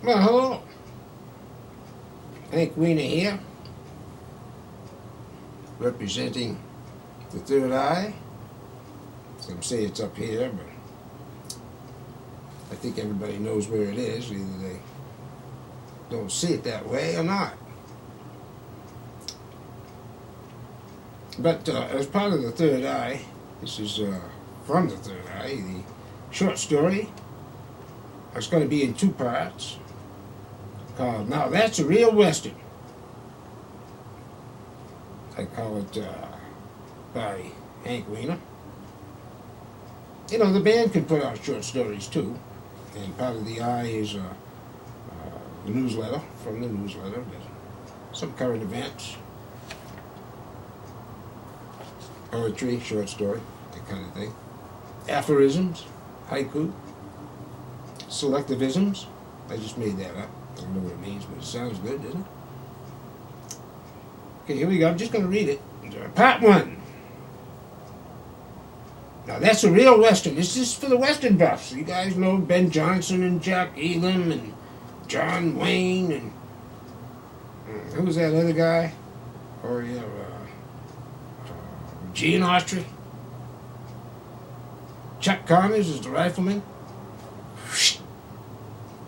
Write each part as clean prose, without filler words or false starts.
Well, hello. Hank WEENA here, representing the third eye. Some say it's up here, but I think everybody knows where it is. Either they don't see it that way or not. But as part of the third eye, this is from the third eye, the short story. It's going to be in 2 parts. Called Now That's a Real Western. I call it by Hank WEENA. You know, the band can put out short stories too, and part of the eye is the newsletter. From the newsletter, there's some current events, poetry, short story, that kind of thing, aphorisms, haiku, selectivisms. I just made that up. I don't know what it means, but it sounds good, doesn't it? Okay, here we go. I'm just going to read it. Part 1. Now, that's a real Western. This is for the Western buffs. You guys know Ben Jonson and Jack Elam and John Wayne and who was that other guy? Oh, yeah, Gene Autry. Chuck Connors is the rifleman.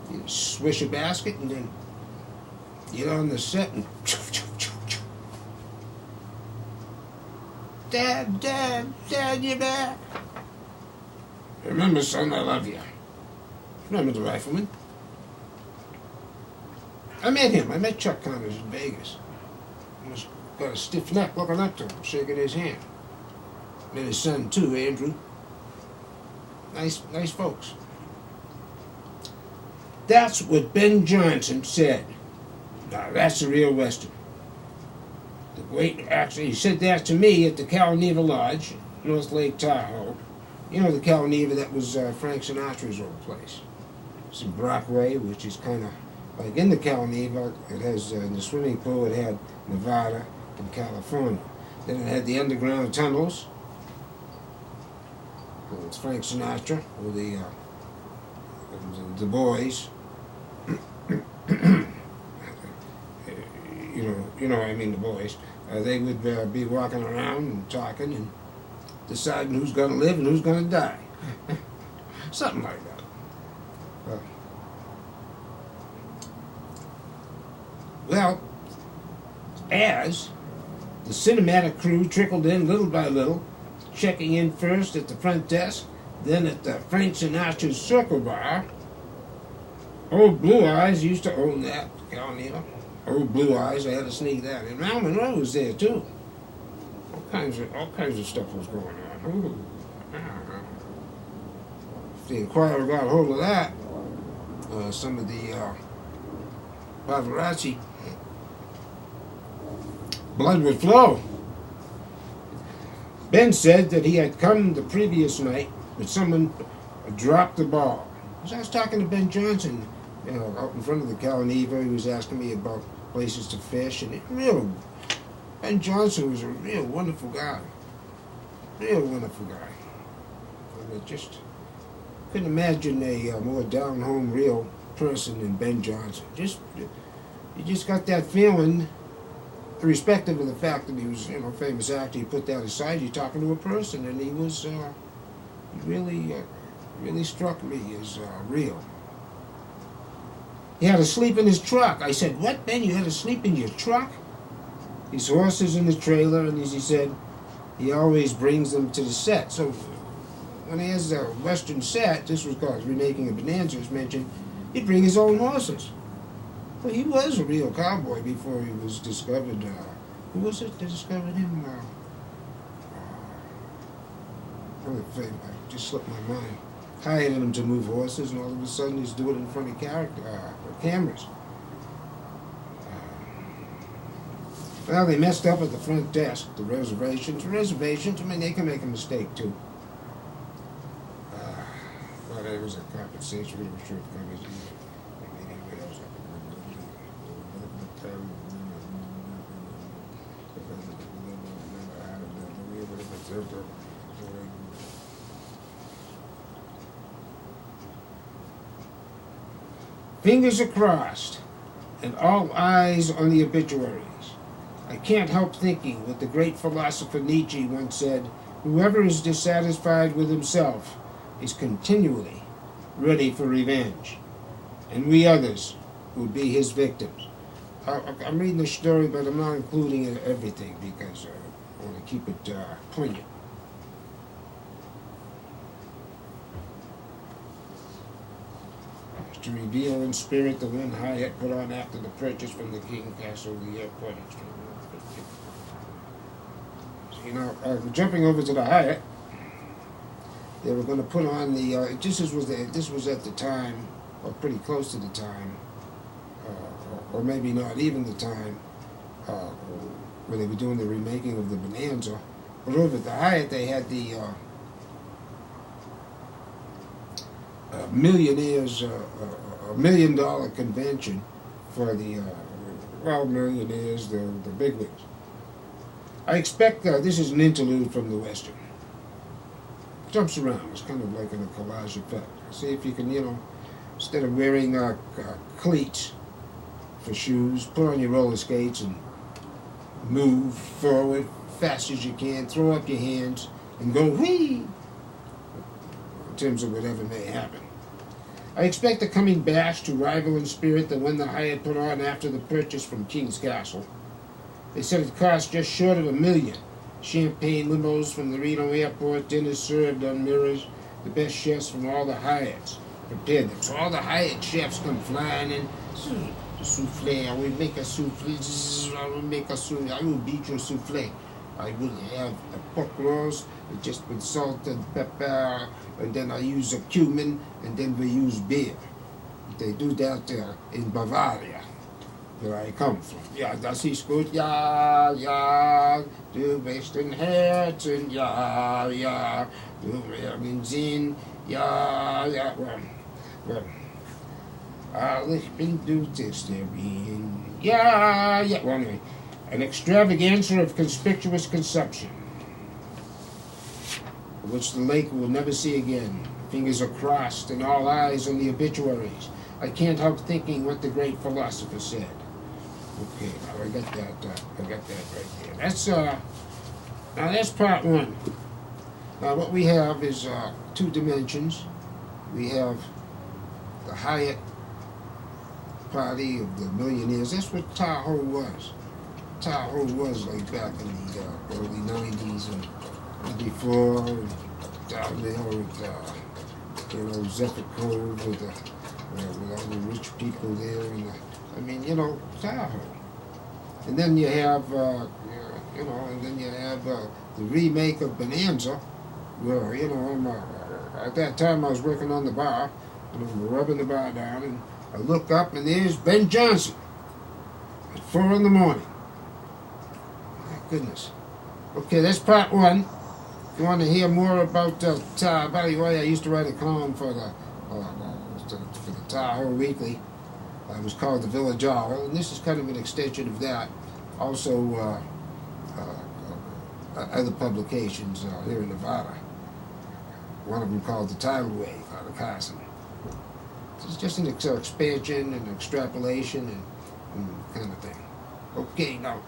You swish a basket and then get on the set and Dad, Dad, Dad, you're back. Remember, son, I love you. Remember the rifleman? I met him. I met Chuck Connors in Vegas. He was got a stiff neck looking up to him, shaking his hand. Met his son too, Andrew. Nice folks. That's what Ben Jonson said. Now that's a real Western. Actually, he said that to me at the Calneva Lodge, North Lake Tahoe. You know the Calneva, that was Frank Sinatra's old place. It's in Brockway, which is kind of like in the Calneva. It has in the swimming pool. It had Nevada and California. Then it had the underground tunnels. It's Frank Sinatra with the boys. You know, I mean the boys. They would be walking around and talking and deciding who's going to live and who's going to die. Something like that. Well, as the cinematic crew trickled in little by little, checking in first at the front desk, then at the Frank Sinatra's Circle Bar. Old Blue Eyes used to own that, Calneva. Old Blue Eyes, I had to sneak that in. Mal Monroe was there too. All kinds of stuff was going on. Ooh. If the Inquirer got a hold of that, some of the paparazzi, blood would flow. Ben said that he had come the previous night, but someone dropped the ball. As I was talking to Ben Jonson, you know, out in front of the Calneva, he was asking me about places to fish, and Ben Jonson was a real wonderful guy. Real wonderful guy. And I just couldn't imagine a more down-home, real person than Ben Jonson. You just got that feeling, irrespective of the fact that he was, you know, a famous actor. You put that aside, you're talking to a person, and he was really struck me as real. He had to sleep in his truck. I said, "What, Ben? You had to sleep in your truck?" His horses in the trailer, and as he said, he always brings them to the set. So when he has a Western set, this was called Remaking a Bonanza, was mentioned, he'd bring his own horses. Well, he was a real cowboy before he was discovered. Who was it that discovered him? I just slipped my mind. Hired him to move horses, and all of a sudden he's doing it in front of cameras. Well, they messed up at the front desk, the reservations. I mean, they can make a mistake too. Well, there was a compensation, we were sure it covers you. Fingers are crossed, and all eyes on the obituaries. I can't help thinking what the great philosopher Nietzsche once said, whoever is dissatisfied with himself is continually ready for revenge, and we others would be his victims. I'm reading the story, but I'm not including everything because I want to keep it poignant. To reveal in spirit the one Hyatt put on after the purchase from the King Castle of the airport. So, you know, jumping over to the Hyatt, they were going to put on the. This was at the time, or pretty close to the time, or maybe not even the time, when they were doing the remaking of the Bonanza. But over at the Hyatt, they had the millionaires, $1 million convention for the millionaires, the bigwigs. I expect this is an interlude from the Western. Jumps around. It's kind of like in a collage effect. See if you can, you know, instead of wearing cleats for shoes, put on your roller skates and move forward fast as you can. Throw up your hands and go whee! In terms of whatever may happen. I expect the coming bash to rival in spirit the one the Hyatt put on after the purchase from King's Castle. They said it cost just short of $1 million. Champagne limos from the Reno airport, dinners served on mirrors, the best chefs from all the Hyatts prepared them. So all the Hyatt chefs come flying in. Souffle, I will make a souffle, I will make a souffle, I will beat your souffle. I will have a pork roast just with salt and pepper, and then I use a cumin, and then we use beer. They do that in Bavaria, where I come from. Ja, das ist gut, ja, ja, du bist ein Herzen, ja, ja, du werden sehen, ja, ja, well, ich bin du Testerin, ja, ja, well, anyway. An extravaganza of conspicuous consumption, which the lake will never see again. Fingers are crossed and all eyes on the obituaries. I can't help thinking what the great philosopher said. Okay, now I got that right there. That's now that's part one. Now what we have is 2 dimensions. We have the Hyatt party of the millionaires. That's what Tahoe was. Tahoe was like back in the early 90s and before, and down there with, you know, Zephyr Cove with all the rich people there, and I mean, you know, Tahoe. And then you have, you know, and then you have the remake of Bonanza, where, you know, at that time I was working on the bar, and I'm rubbing the bar down, and I look up, and there's Ben Johnson at 4 in the morning. Goodness. Okay, that's part one. If you want to hear more about by the way, I used to write a column for the Tahoe Weekly. It was called The Village Owl, and this is kind of an extension of that. Also, other publications here in Nevada. One of them called The Tidal Wave out of Carson. It's just an expansion and extrapolation and kind of thing. Okay, now.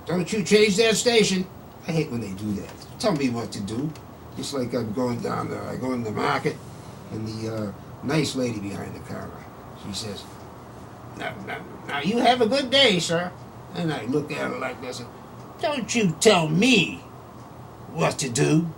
Don't you change that station. I hate when they do that. Tell me what to do. Just like I'm going down there, I go in the market, and the nice lady behind the counter, she says, now you have a good day, sir. And I look at her like this, and don't you tell me what to do.